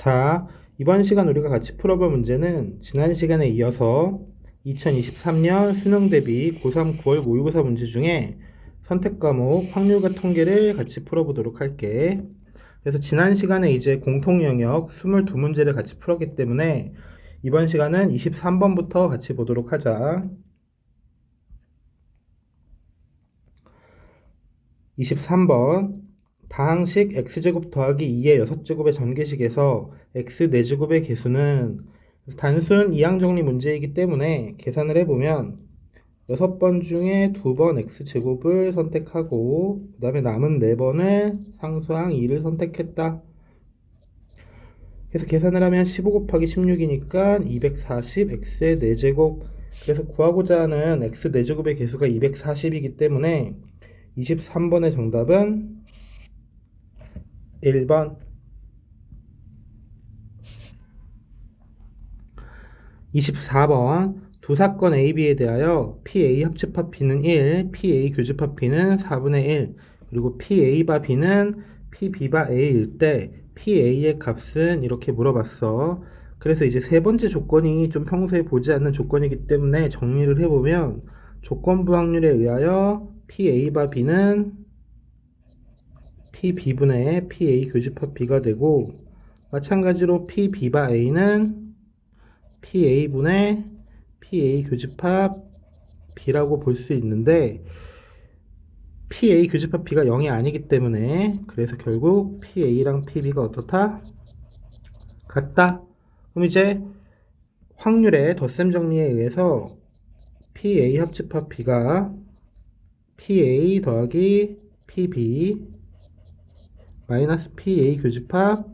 자, 이번 시간 우리가 같이 풀어볼 문제는 지난 시간에 이어서 2023년 수능 대비 고3 9월 모의고사 문제 중에 선택 과목 확률과 통계를 같이 풀어보도록 할게. 그래서 지난 시간에 이제 공통 영역 22문제를 같이 풀었기 때문에 이번 시간은 23번부터 같이 보도록 하자. 23번 다항식 x제곱 더하기 2의 6제곱의 전개식에서 x 4제곱의 개수는 단순 이항 정리 문제이기 때문에 계산을 해보면 6번 중에 2번 x제곱을 선택하고 그 다음에 남은 4번을 상수항 2를 선택했다. 그래서 계산을 하면 15 곱하기 16이니까 240 x의 4제곱. 그래서 구하고자 하는 x 4제곱의 개수가 240이기 때문에 23번의 정답은 1번. 24번 두 사건 AB에 대하여 PA 합집합 B는 1, PA 교집합 B는 4분의 1, 그리고 PA바 B는 PB바 A일 때 PA의 값은 이렇게 물어봤어. 그래서 이제 세 번째 조건이 좀 평소에 보지 않는 조건이기 때문에 정리를 해보면 조건부 확률에 의하여 PA바 B는 PB분의 PA 교집합 B가 되고 마찬가지로 PB바 A는 PA분의 PA 교집합 B라고 볼 수 있는데 PA 교집합 B가 0이 아니기 때문에 그래서 결국 PA랑 PB가 어떻다? 같다. 그럼 이제 확률의 덧셈 정리에 의해서 PA 합집합 B가 PA 더하기 PB 마이너스 PA 교집합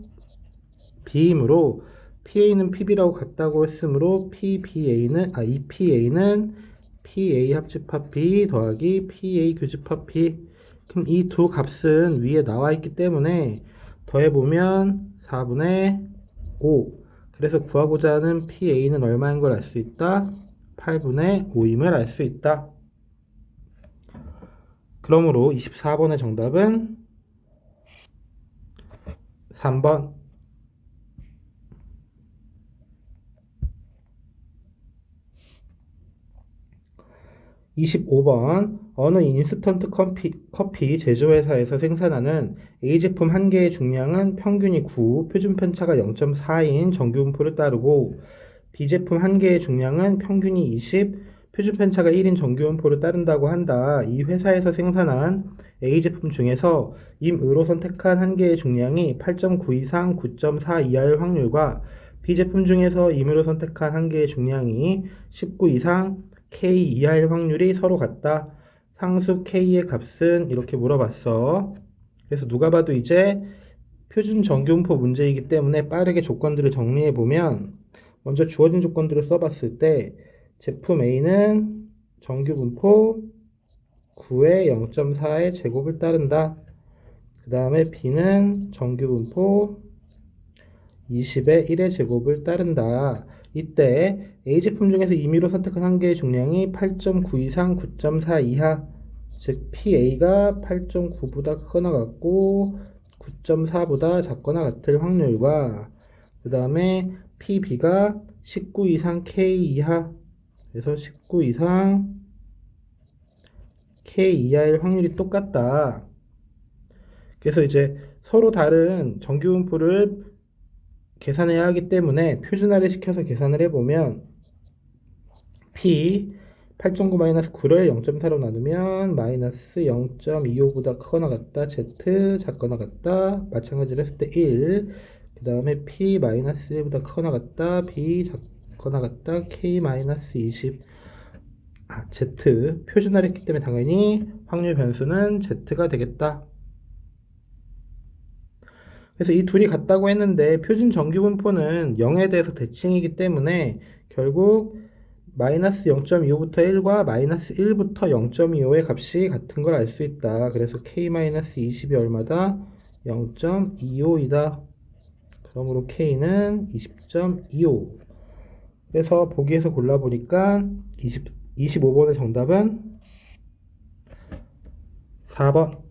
B이므로 PA는 PB라고 같다고 했으므로 EPA는 PA 합집합 B 더하기 PA 교집합 B. 그럼 이 두 값은 위에 나와 있기 때문에 더해보면 4분의 5. 그래서 구하고자 하는 PA는 얼마인 걸 알 수 있다? 8분의 5임을 알 수 있다. 그러므로 24번의 정답은 3번. 25번 어느 인스턴트 커피 제조회사에서 생산하는 A제품 한 개의 중량은 평균이 9, 표준 편차가 0.4인 정규분포를 따르고 B제품 한 개의 중량은 평균이 20, 표준 편차가 1인 정규분포를 따른다고 한다. 이 회사에서 생산한 A제품 중에서 임의로 선택한 한 개의 중량이 8.9 이상 9.4 이하일 확률과 B제품 중에서 임의로 선택한 한 개의 중량이 19 이상 K 이하일 확률이 서로 같다. 상수 K의 값은 이렇게 물어봤어. 그래서 누가 봐도 이제 표준 정규분포 문제이기 때문에 빠르게 조건들을 정리해보면 먼저 주어진 조건들을 써봤을 때 제품 A는 정규분포 9의 0.4의 제곱을 따른다. 그 다음에 B는 정규분포 20의 1의 제곱을 따른다. 이때 A제품 중에서 임의로 선택한 한 개의 중량이 8.9 이상 9.4 이하, 즉 PA가 8.9보다 크거나 같고 9.4보다 작거나 같을 확률과 그 다음에 PB가 19 이상 K 이하, 그래서 19 이상 K 이하일 확률이 똑같다. 그래서 이제 서로 다른 정규분포를 계산해야 하기 때문에 표준화를 시켜서 계산을 해보면 P 8.9-9를 0.4로 나누면 마이너스 0.25보다 크거나 같다 Z 작거나 같다 마찬가지로 했을 때 1, 그 다음에 P 마이너스 1보다 크거나 같다 B 작거나 같다 K 마이너스 20. Z 표준화를 했기 때문에 당연히 확률 변수는 Z가 되겠다. 그래서 이 둘이 같다고 했는데 표준 정규분포는 0에 대해서 대칭이기 때문에 결국 마이너스 0.25부터 1과 마이너스 1부터 0.25의 값이 같은 걸 알 수 있다. 그래서 K-20이 얼마다? 0.25이다. 그러므로 K는 20.25. 그래서 보기에서 골라보니까 25번의 정답은 4번.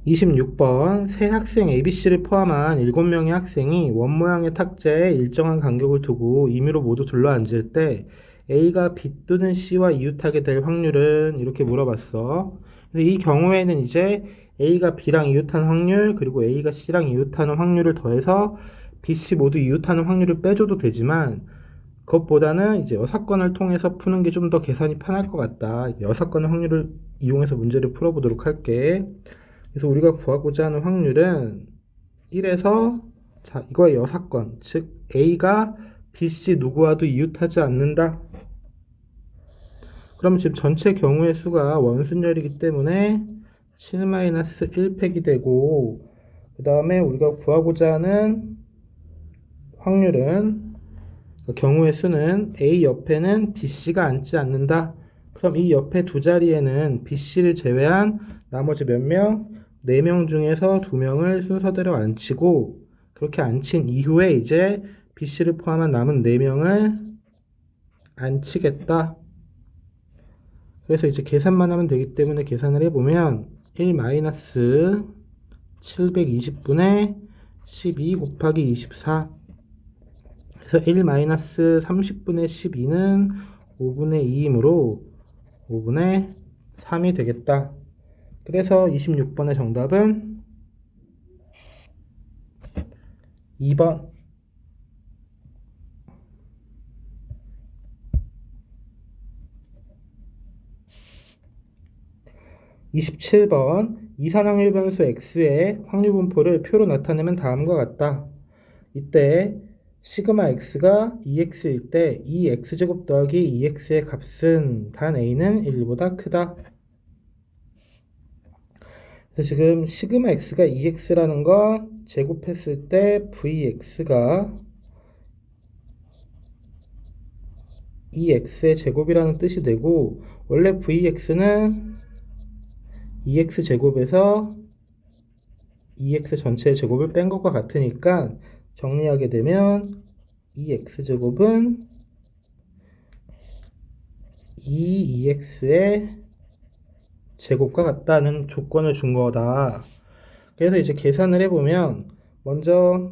26번 세 학생 ABC를 포함한 7명의 학생이 원 모양의 탁자에 일정한 간격을 두고 임의로 모두 둘러앉을 때 A가 B 또는 C와 이웃하게 될 확률은 이렇게 물어봤어. 그래서 이 경우에는 이제 A가 B랑 이웃하는 확률 그리고 A가 C랑 이웃하는 확률을 더해서 B, C 모두 이웃하는 확률을 빼줘도 되지만 그것보다는 이제 여사건을 통해서 푸는 게 좀 더 계산이 편할 것 같다. 여사건의 확률을 이용해서 문제를 풀어보도록 할게. 그래서 우리가 구하고자 하는 확률은 1에서 자 이거의 여사건 즉 A가 B, C 누구와도 이웃하지 않는다. 그럼 지금 전체 경우의 수가 원순열이기 때문에 7-1팩이 되고 그 다음에 우리가 구하고자 하는 확률은 그 경우의 수는 A 옆에는 B, C가 앉지 않는다. 그럼 이 옆에 두 자리에는 B, C를 제외한 나머지 몇 명? 4명 중에서 2명을 순서대로 앉히고 그렇게 앉힌 이후에 이제 B, C를 포함한 남은 4명을 앉히겠다. 그래서 이제 계산만 하면 되기 때문에 계산을 해보면 1-720분의 12 곱하기 24 그래서 1-30분의 12는 5분의 2이므로 5분의 3이 되겠다. 그래서 26번의 정답은 2번. 27번 이산확률 변수 x의 확률 분포를 표로 나타내면 다음과 같다. 이때 시그마 x가 2x일 때 2x제곱 더하기 2x의 값은 단 a는 1보다 크다. 그래서 지금 시그마 x가 2x라는 건 제곱했을 때 vx가 2x의 제곱이라는 뜻이 되고 원래 vx는 2x제곱에서 2x 전체의 제곱을 뺀 것과 같으니까 정리하게 되면 2x제곱은 2x의 제곱과 같다는 조건을 준 거다. 그래서 이제 계산을 해보면 먼저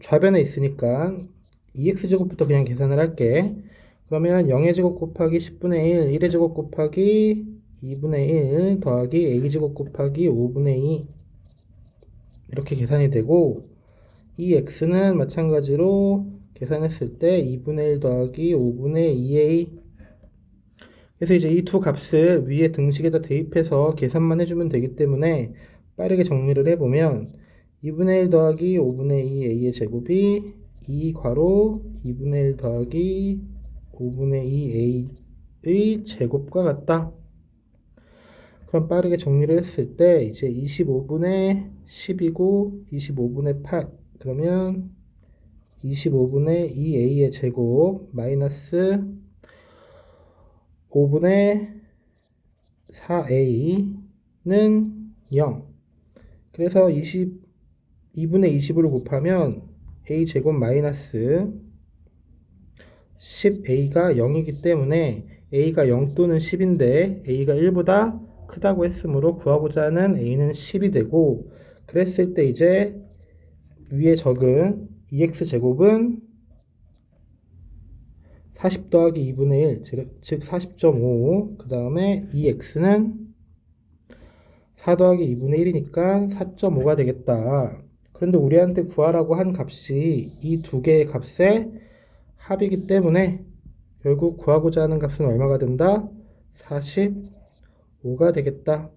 좌변에 있으니까 2x제곱부터 그냥 계산을 할게. 그러면 0의 제곱 곱하기 10분의 1, 1의 제곱 곱하기 2분의 1 더하기 a제곱 곱하기 5분의 2 이렇게 계산이 되고 이 x는 마찬가지로 계산했을 때 2분의 1 더하기 5분의 2a 그래서 이제 이 두 값을 위에 등식에다 대입해서 계산만 해주면 되기 때문에 빠르게 정리를 해보면 2분의 1 더하기 5분의 2 a의 제곱이 2 괄호 2분의 1 더하기 5분의 2 a의 제곱과 같다. 그럼 빠르게 정리를 했을 때 이제 25분의 10이고 25분의 8 그러면 25분의 2a의 제곱 마이너스 5분의 4a는 0 그래서 2분의 20으로 곱하면 a 제곱 마이너스 10a가 0이기 때문에 a가 0 또는 10인데 a가 1보다 크다고 했으므로 구하고자 하는 a는 10이 되고 그랬을 때 이제 위에 적은 2x제곱은 40 더하기 2분의 1, 즉 40.5. 그 다음에 2x는 4 더하기 2분의 1이니까 4.5가 되겠다. 그런데 우리한테 구하라고 한 값이 이 두 개의 값의 합이기 때문에 결국 구하고자 하는 값은 얼마가 된다? 45가 되겠다.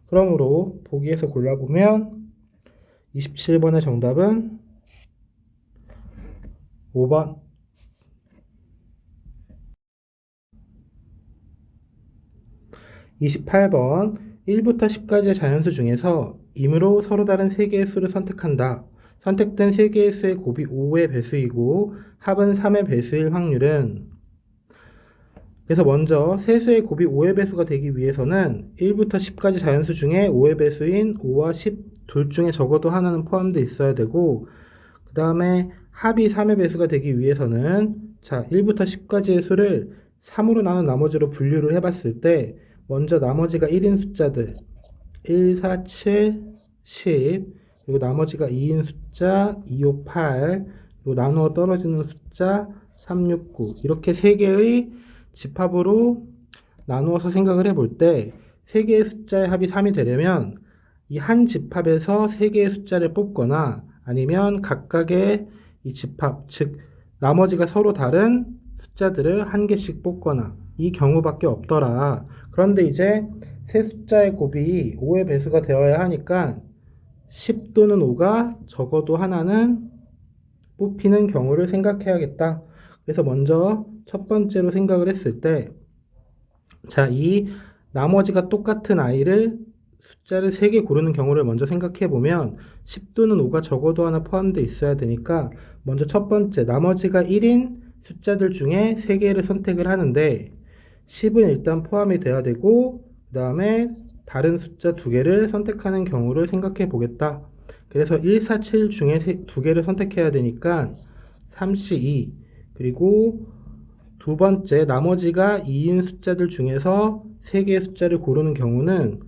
그러므로 보기에서 골라보면 27번의 정답은 5번. 28번 1부터 10까지의 자연수 중에서 임으로 서로 다른 3개의 수를 선택한다. 선택된 3개의 수의 곱이 5의 배수이고 합은 3의 배수일 확률은 그래서 먼저 세 수의 곱이 5의 배수가 되기 위해서는 1부터 10까지 자연수 중에 5의 배수인 5와 10 둘 중에 적어도 하나는 포함되어 있어야 되고 그 다음에 합이 3의 배수가 되기 위해서는 자 1부터 10까지의 수를 3으로 나눈 나머지로 분류를 해봤을 때 먼저 나머지가 1인 숫자들 1, 4, 7, 10 그리고 나머지가 2인 숫자 2, 5, 8 그리고 나누어 떨어지는 숫자 3, 6, 9 이렇게 세 개의 집합으로 나누어서 생각을 해볼 때 세 개의 숫자의 합이 3이 되려면 이 한 집합에서 세 개의 숫자를 뽑거나 아니면 각각의 이 집합, 즉 나머지가 서로 다른 숫자들을 한 개씩 뽑거나 이 경우밖에 없더라. 그런데 이제 세 숫자의 곱이 5의 배수가 되어야 하니까 10 또는 5가 적어도 하나는 뽑히는 경우를 생각해야겠다. 그래서 먼저 첫 번째로 생각을 했을 때, 자, 이 나머지가 똑같은 아이를 숫자를 3개 고르는 경우를 먼저 생각해 보면 10 또는 5가 적어도 하나 포함되어 있어야 되니까 먼저 첫 번째 나머지가 1인 숫자들 중에 3개를 선택을 하는데 10은 일단 포함이 돼야 되고 그 다음에 다른 숫자 2개를 선택하는 경우를 생각해 보겠다. 그래서 1, 4, 7 중에 2개를 선택해야 되니까 3C 2 그리고 두 번째 나머지가 2인 숫자들 중에서 3개의 숫자를 고르는 경우는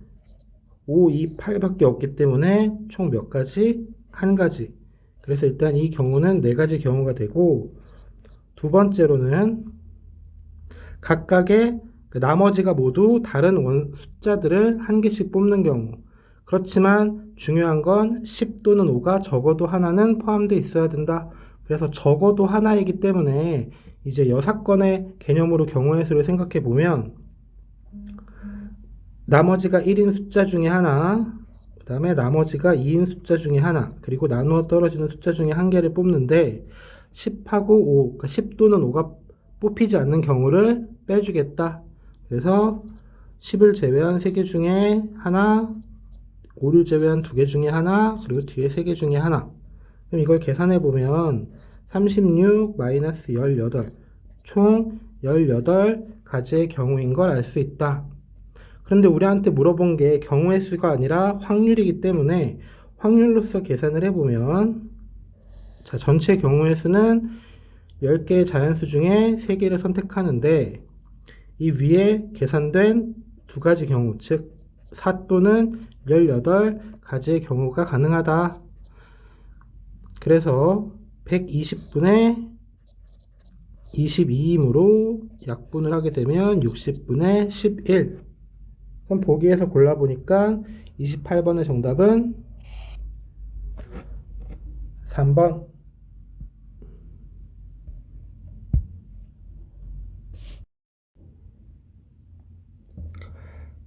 5, 2, 8밖에 없기 때문에 총 몇 가지? 한 가지. 그래서 일단 이 경우는 4가지 경우가 되고 두 번째로는 각각의 나머지가 모두 다른 숫자들을 한 개씩 뽑는 경우. 그렇지만 중요한 건 10 또는 5가 적어도 하나는 포함되어 있어야 된다. 그래서 적어도 하나이기 때문에 이제 여사건의 개념으로 경우의 수를 생각해 보면 나머지가 1인 숫자 중에 하나, 그 다음에 나머지가 2인 숫자 중에 하나, 그리고 나누어 떨어지는 숫자 중에 한 개를 뽑는데 10하고 5, 그러니까 10 또는 5가 뽑히지 않는 경우를 빼주겠다. 그래서 10을 제외한 3개 중에 하나, 5를 제외한 2개 중에 하나, 그리고 뒤에 3개 중에 하나. 그럼 이걸 계산해 보면 36 마이너스 18, 총 18가지의 경우인 걸 알 수 있다. 그런데 우리한테 물어본 게 경우의 수가 아니라 확률이기 때문에 확률로서 계산을 해보면 자, 전체 경우의 수는 10개의 자연수 중에 3개를 선택하는데 이 위에 계산된 2가지 경우, 즉 4 또는 18가지의 경우가 가능하다. 그래서 120분의 22이므로 약분을 하게 되면 60분의 11. 그럼 보기에서 골라보니까 28번의 정답은 3번.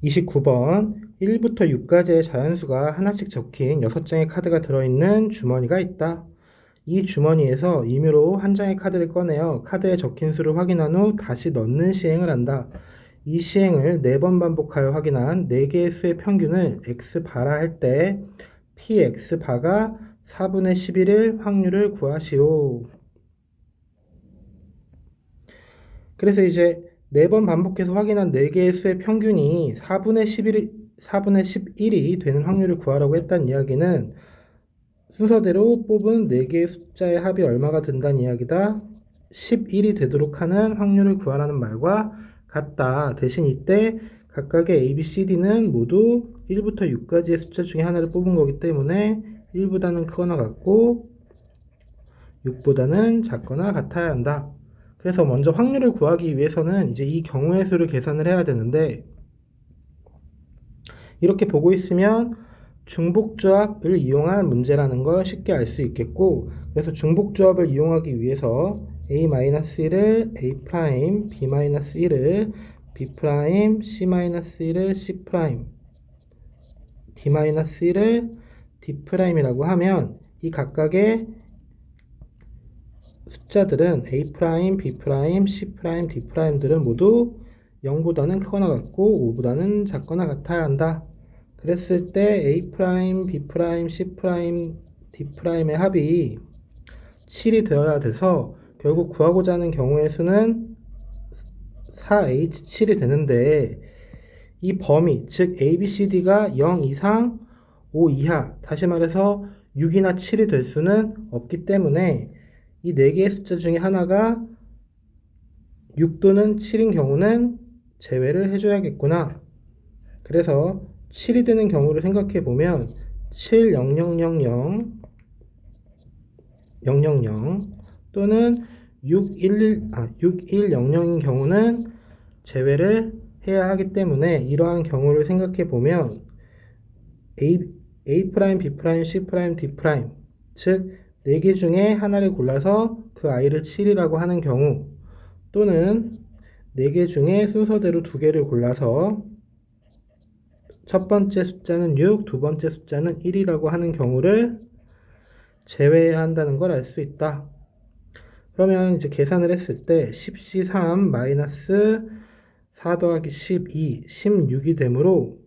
29번 1부터 6까지의 자연수가 하나씩 적힌 6장의 카드가 들어있는 주머니가 있다. 이 주머니에서 임의로 한 장의 카드를 꺼내어 카드에 적힌 수를 확인한 후 다시 넣는 시행을 한다. 이 시행을 4번 반복하여 확인한 4개의 수의 평균을 x바라 할 때 px바가 4분의 11일 확률을 구하시오. 그래서 이제 4번 반복해서 확인한 4개의 수의 평균이 4분의 11이 되는 확률을 구하라고 했다는 이야기는 순서대로 뽑은 4개의 숫자의 합이 얼마가 된다는 이야기다. 11이 되도록 하는 확률을 구하라는 말과 같다. 대신 이때 각각의 A, B, C, D는 모두 1부터 6까지의 숫자 중에 하나를 뽑은 거기 때문에 1보다는 크거나 같고 6보다는 작거나 같아야 한다. 그래서 먼저 확률을 구하기 위해서는 이제 이 경우의 수를 계산을 해야 되는데 이렇게 보고 있으면 중복조합을 이용한 문제라는 걸 쉽게 알 수 있겠고 그래서 중복조합을 이용하기 위해서 A-1을 A', B-1을 B', C-1을 C', D-1을 D'이라고 하면 이 각각의 숫자들은 A', B', C', D'들은 모두 0보다는 크거나 같고 5보다는 작거나 같아야 한다. 그랬을 때 A', B', C', D'의 합이 7이 되어야 돼서 결국 구하고자 하는 경우의 수는 4H7이 되는데 이 범위, 즉 ABCD가 0 이상 5 이하, 다시 말해서 6이나 7이 될 수는 없기 때문에 이 4개의 숫자 중에 하나가 6 또는 7인 경우는 제외를 해줘야겠구나. 그래서 7이 되는 경우를 생각해 보면 7, 0, 0, 0, 0, 0, 0, 0 또는 6, 1, 0, 0인 경우는 제외를 해야 하기 때문에 이러한 경우를 생각해 보면 A, A', B', C', D', 즉 4개 중에 하나를 골라서 그 i를 7이라고 하는 경우 또는 4개 중에 순서대로 2개를 골라서 첫 번째 숫자는 6, 두 번째 숫자는 1이라고 하는 경우를 제외해야 한다는 걸 알 수 있다. 그러면 이제 계산을 했을 때 10C3 마이너스 4 더하기 12, 16이 되므로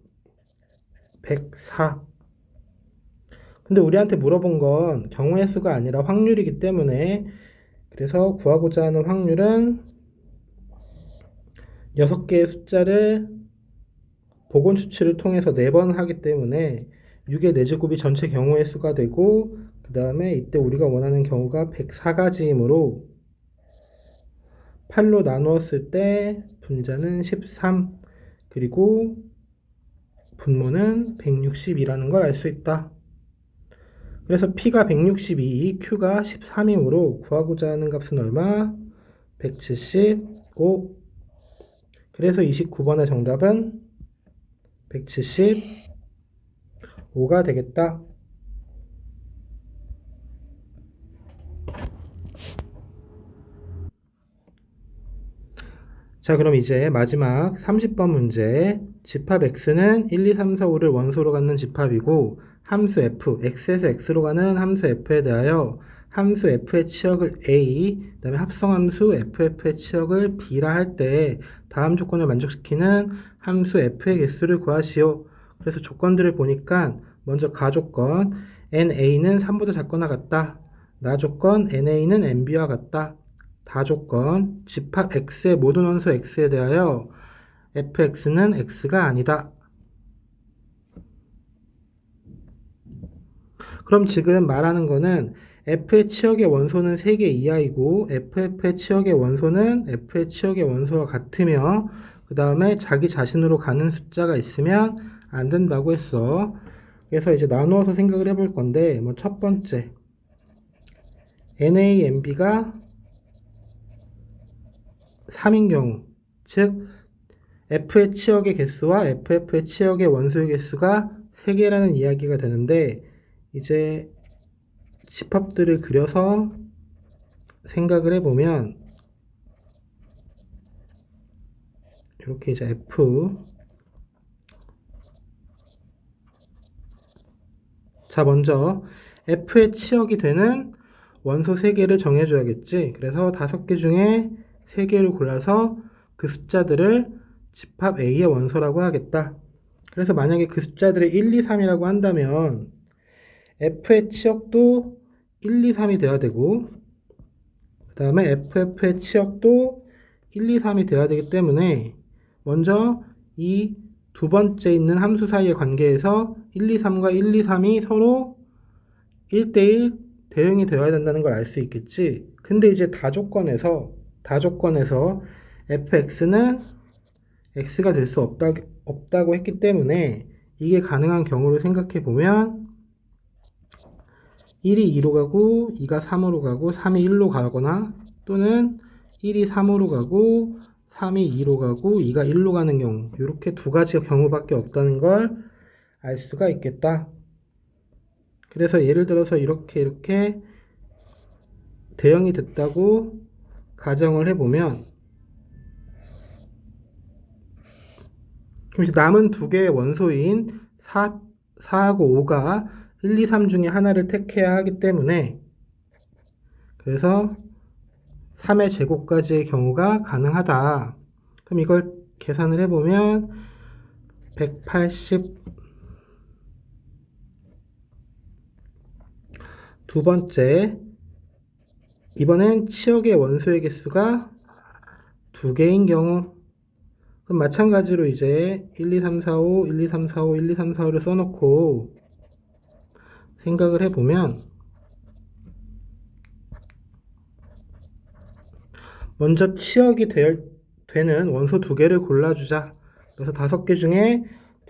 104. 근데 우리한테 물어본 건 경우의 수가 아니라 확률이기 때문에 그래서 구하고자 하는 확률은 6개의 숫자를 복원 추출을 통해서 4번 하기 때문에 6의 4제곱이 전체 경우의 수가 되고 그 다음에 이때 우리가 원하는 경우가 104가지이므로 8로 나누었을 때 분자는 13 그리고 분모는 160이라는 걸 알 수 있다. 그래서 P가 162, Q가 13이므로 구하고자 하는 값은 얼마? 175. 그래서 29번의 정답은 175가 되겠다. 자, 그럼 이제 마지막 30번 문제. 집합 x는 1, 2, 3, 4, 5를 원소로 갖는 집합이고 함수 f, x에서 x로 가는 함수 f에 대하여 함수 f의 치역을 a, 그 다음에 합성함수 ff의 치역을 b라 할 때 다음 조건을 만족시키는 함수 f의 개수를 구하시오. 그래서 조건들을 보니까 먼저 가조건 na는 3보다 작거나 같다. 나조건 na는 nb와 같다. 다조건 집합 x의 모든 원소 x에 대하여 fx는 x가 아니다. 그럼 지금 말하는 거는 f의 치역의 원소는 3개 이하이고 ff의 치역의 원소는 f의 치역의 원소와 같으며 그 다음에 자기 자신으로 가는 숫자가 있으면 안 된다고 했어. 그래서 이제 나누어서 생각을 해볼 건데 뭐 첫 번째 NAMB가 3인 경우 즉 F의 치역의 개수와 FF의 치역의 원소의 개수가 3개라는 이야기가 되는데 이제 집합들을 그려서 생각을 해보면 이렇게 이제 F 자 먼저 F의 치역이 되는 원소 3개를 정해줘야겠지. 그래서 5개 중에 3개를 골라서 그 숫자들을 집합 A의 원소라고 하겠다. 그래서 만약에 그 숫자들을 1, 2, 3이라고 한다면 F의 치역도 1, 2, 3이 돼야 되고 그 다음에 FF의 치역도 1, 2, 3이 돼야 되기 때문에 먼저 이 두 번째 있는 함수 사이의 관계에서 1, 2, 3과 1, 2, 3이 서로 1대1 대응이 되어야 된다는 걸 알 수 있겠지. 근데 이제 다조건에서 fx는 x가 될 수 없다고 했기 때문에 이게 가능한 경우를 생각해 보면 1이 2로 가고 2가 3으로 가고 3이 1로 가거나 또는 1이 3으로 가고 3이 2로 가고 2가 1로 가는 경우 이렇게 두 가지 경우밖에 없다는 걸 알 수가 있겠다. 그래서 예를 들어서 이렇게 대응이 됐다고 가정을 해보면 그럼 이제 남은 두 개의 원소인 4하고 5가 1, 2, 3 중에 하나를 택해야 하기 때문에 그래서 3의 제곱까지의 경우가 가능하다. 그럼 이걸 계산을 해보면 180 두 번째 이번엔 치역의 원소의 개수가 2개인 경우 그럼 마찬가지로 이제 1, 2, 3, 4, 5, 1, 2, 3, 4, 5, 1, 2, 3, 4, 5를 써놓고 생각을 해보면 먼저 치역이 되는 원소 2개를 골라주자. 그래서 5개 중에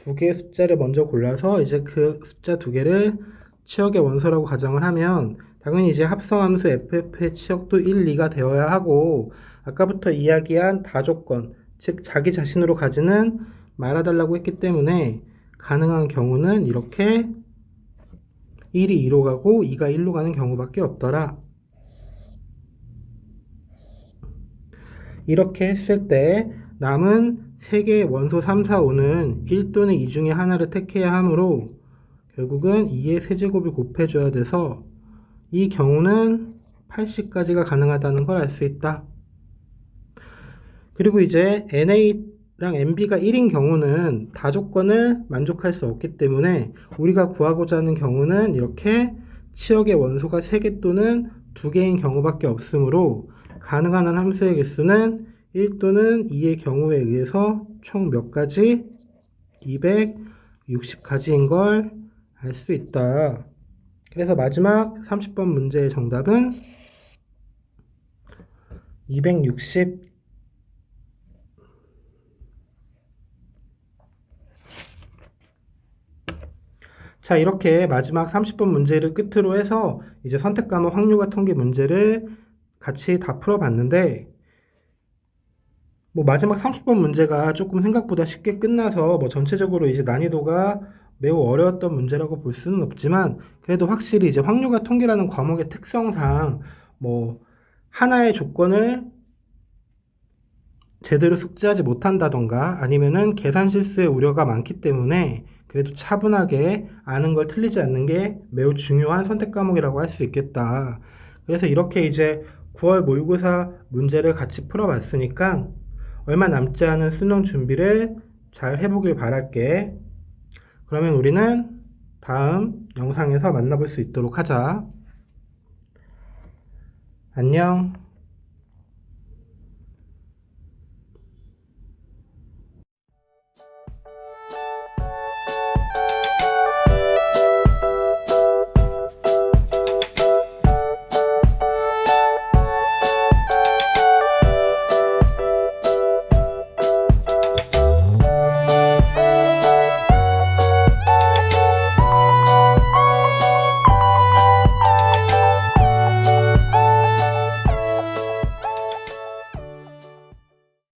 두 개의 숫자를 먼저 골라서 이제 그 숫자 두 개를 치역의 원소라고 가정을 하면 당연히 이제 합성함수 ff의 치역도 1, 2가 되어야 하고 아까부터 이야기한 다조건, 즉 자기 자신으로 가지는 말아달라고 했기 때문에 가능한 경우는 이렇게 1이 2로 가고 2가 1로 가는 경우밖에 없더라. 이렇게 했을 때 남은 3개의 원소 3, 4, 5는 1 또는 2 중에 하나를 택해야 하므로 결국은 2의 세제곱을 곱해줘야 돼서 이 경우는 80까지가 가능하다는 걸 알 수 있다. 그리고 이제 NA랑 NB가 1인 경우는 다조건을 만족할 수 없기 때문에 우리가 구하고자 하는 경우는 이렇게 치역의 원소가 3개 또는 2개인 경우밖에 없으므로 가능한 한 함수의 개수는 1 또는 2의 경우에 의해서 총 몇 가지? 260가지인 걸 알 수 있다. 그래서 마지막 30번 문제의 정답은 260. 자, 이렇게 마지막 30번 문제를 끝으로 해서 이제 선택 과목 확률과 통계 문제를 같이 다 풀어봤는데 뭐 마지막 30번 문제가 조금 생각보다 쉽게 끝나서 뭐 전체적으로 이제 난이도가 매우 어려웠던 문제라고 볼 수는 없지만 그래도 확실히 이제 확률과 통계라는 과목의 특성상 뭐 하나의 조건을 제대로 숙지하지 못한다던가 아니면은 계산 실수의 우려가 많기 때문에 그래도 차분하게 아는 걸 틀리지 않는 게 매우 중요한 선택 과목이라고 할 수 있겠다. 그래서 이렇게 이제 9월 모의고사 문제를 같이 풀어봤으니까 얼마 남지 않은 수능 준비를 잘 해보길 바랄게. 그러면 우리는 다음 영상에서 만나볼 수 있도록 하자. 안녕.